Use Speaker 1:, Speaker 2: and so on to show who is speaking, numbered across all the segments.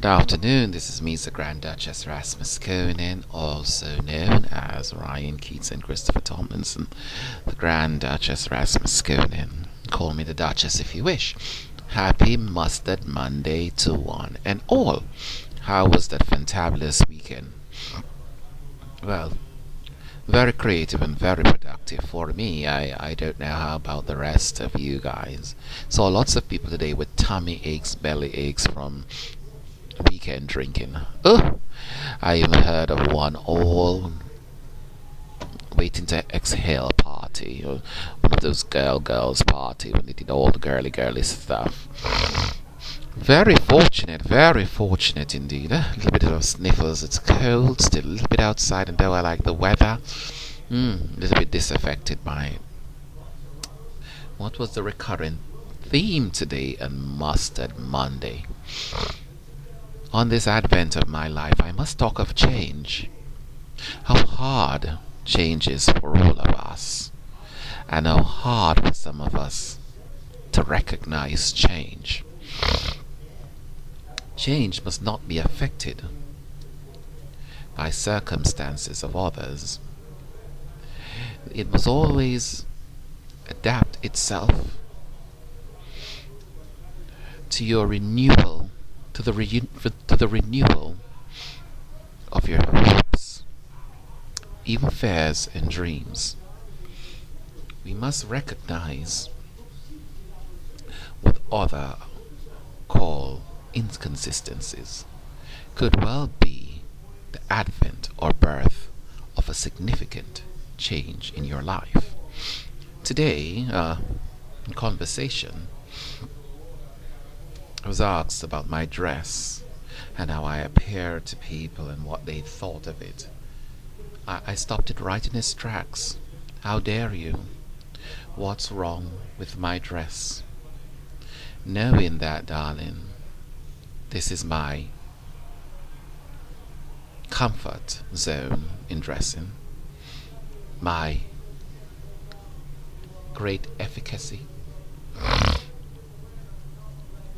Speaker 1: Good afternoon, this is MEZA Grand Duchess RASMASKONEN, also known as Ryan Keats and Christopher Tomlinson, the Grand Duchess RASMASKONEN. Call me the Duchess if you wish. Happy Mustard Monday to one and all. How was that fantabulous weekend? Well, very creative and very productive for me. I don't know how about the rest of you guys. Saw lots of people today with tummy aches, belly aches from weekend drinking. Oh, I even heard of one all waiting to exhale party, or one of those girls party when they did all the girly stuff. Very fortunate indeed. A little bit of sniffles. It's cold still, a little bit outside, and though I like the weather, a little bit disaffected by it. What was the recurrent theme today on Mustard Monday? On this advent of my life, I must talk of change. How hard change is for all of us, and how hard for some of us to recognize change. Change must not be affected by circumstances of others. It must always adapt itself to your renewal, to the renewal of your hopes, even fears and dreams. We must recognize what others call inconsistencies could well be the advent or birth of a significant change in your life. Today, in conversation, I was asked about my dress and how I appear to people and what they thought of it. I stopped it right in its tracks. How dare you? What's wrong with my dress? Knowing that, darling, this is my comfort zone in dressing, my great efficacy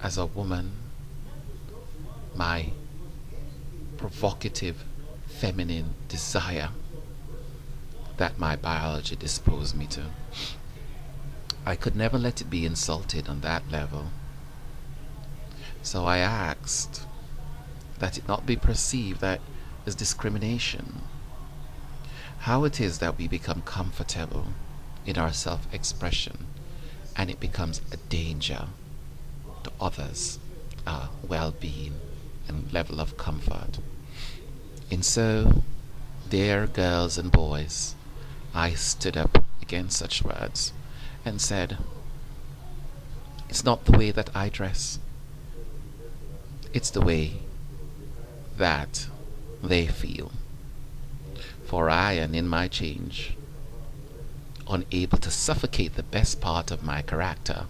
Speaker 1: as a woman, my provocative feminine desire that my biology disposed me to. I could never let it be insulted on that level. So I asked that it not be perceived that as discrimination. How it is that we become comfortable in our self-expression and it becomes a danger to others' well-being and level of comfort. And so, dear girls and boys, I stood up against such words and said, it's not the way that I dress. It's the way that they feel. For I am in my change, unable to suffocate the best part of my character,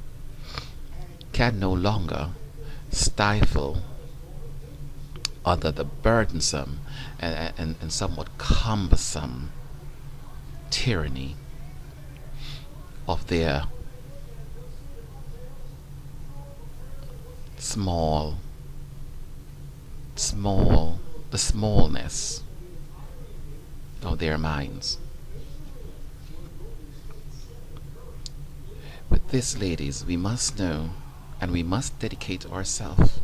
Speaker 1: can no longer stifle under the burdensome and somewhat cumbersome tyranny of their the smallness of their minds. With this, ladies, we must know and we must dedicate ourselves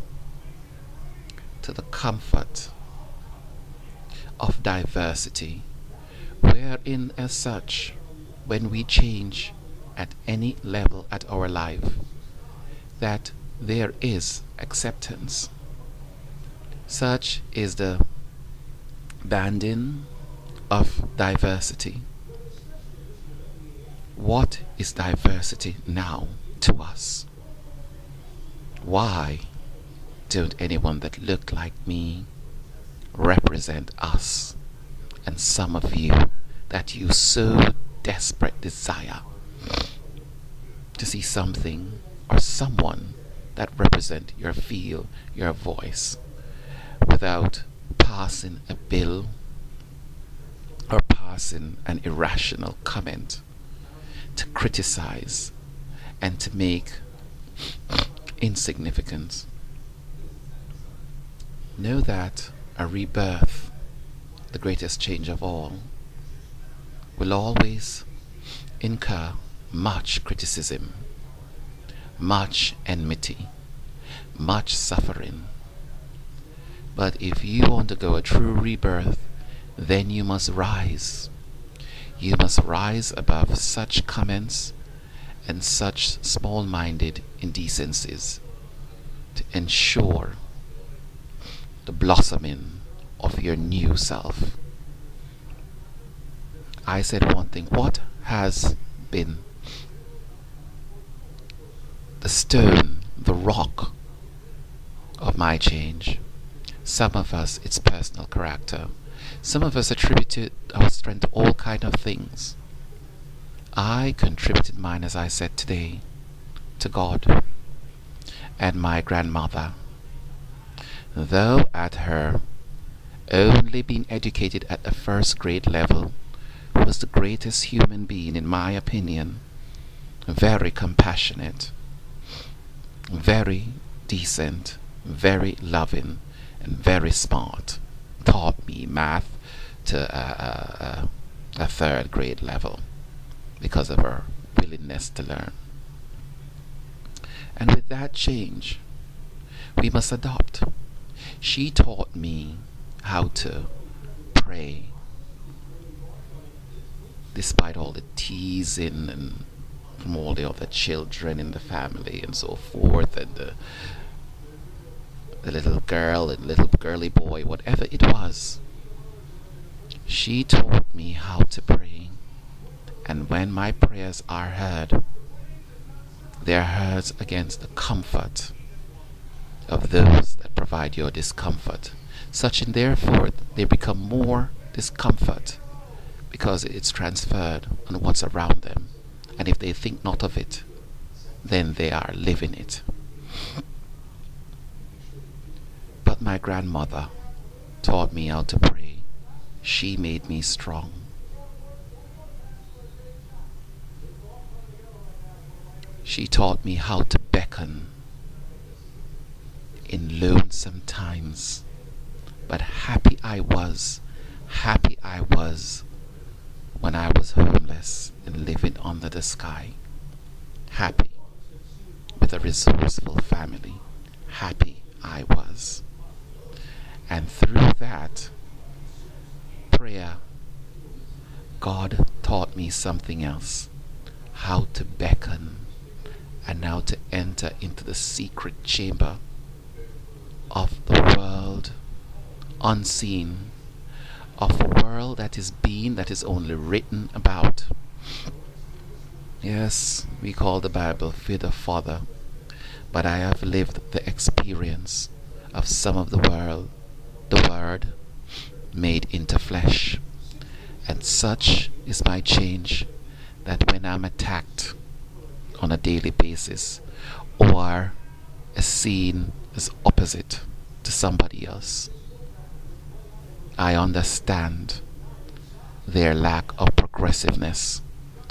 Speaker 1: to the comfort of diversity, wherein as such, when we change at any level at our life, that there is acceptance. Such is the banding of diversity. What is diversity now to us? Why don't anyone that looked like me represent us and some of you that you so desperate desire to see something or someone that represent your feel, your voice, without passing a bill or passing an irrational comment to criticize and to make insignificant Know that a rebirth, the greatest change of all, will always incur much criticism, much enmity, much suffering. But if you want to go a true rebirth, then you must rise. You must rise above such comments and such small-minded indecencies to ensure the blossoming of your new self. I said one thing. What has been the stone, the rock of my change? Some of us, it's personal character. Some of us attributed our strength to all kind of things. I contributed mine, as I said today, to God and my grandmother. Though at her only being educated at the first grade level, was the greatest human being, in my opinion. Very compassionate, very decent, very loving, and very smart. Taught me math to a third grade level because of her willingness to learn. And with that change, we must adopt. She taught me how to pray, despite all the teasing and from all the other children in the family and so forth, and the little girl and little girly boy, whatever it was. She taught me how to pray. And when my prayers are heard, they are heard against the comfort of those that provide your discomfort. Such and therefore they become more discomfort because it's transferred on what's around them. And if they think not of it, then they are living it. But my grandmother taught me how to pray. She made me strong. She taught me how to beckon in lonesome times. But happy I was when I was homeless and living under the sky. Happy with a resourceful family. Happy I was. And through that prayer, God taught me something else. How to beckon and how to enter into the secret chamber of the world unseen, of a world that is being, that is only written about. Yes, we call the Bible Fear the Father, but I have lived the experience of some of the world, the Word made into flesh. And such is my change, that when I'm attacked on a daily basis, or a scene is opposite to somebody else, I understand their lack of progressiveness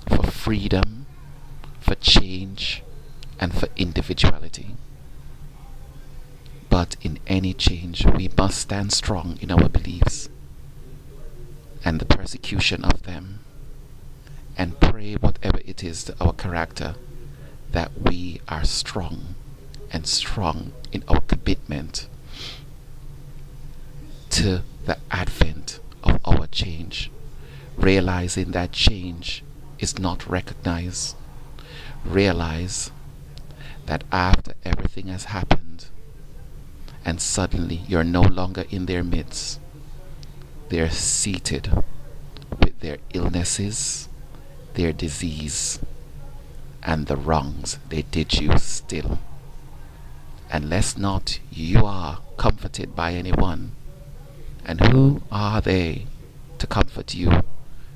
Speaker 1: for freedom, for change, and for individuality. But in any change, we must stand strong in our beliefs and the persecution of them, and pray whatever it is to our character, that we are strong and strong in our commitment to the advent of our change, realizing that change is not recognized. Realize that after everything has happened and suddenly you're no longer in their midst, they're seated with their illnesses, their disease, and the wrongs they did you still. Unless not you are comforted by anyone. And who are they to comfort you?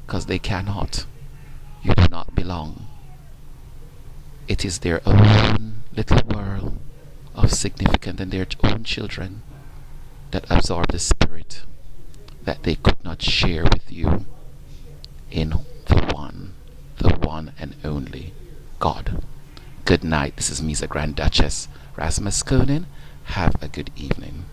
Speaker 1: Because they cannot. You do not belong. It is their own little world of significance and their own children that absorb the spirit that they could not share with you in the one and only God. Good night. This is MEZA Grand Duchess Rasmaskonen. Have a good evening.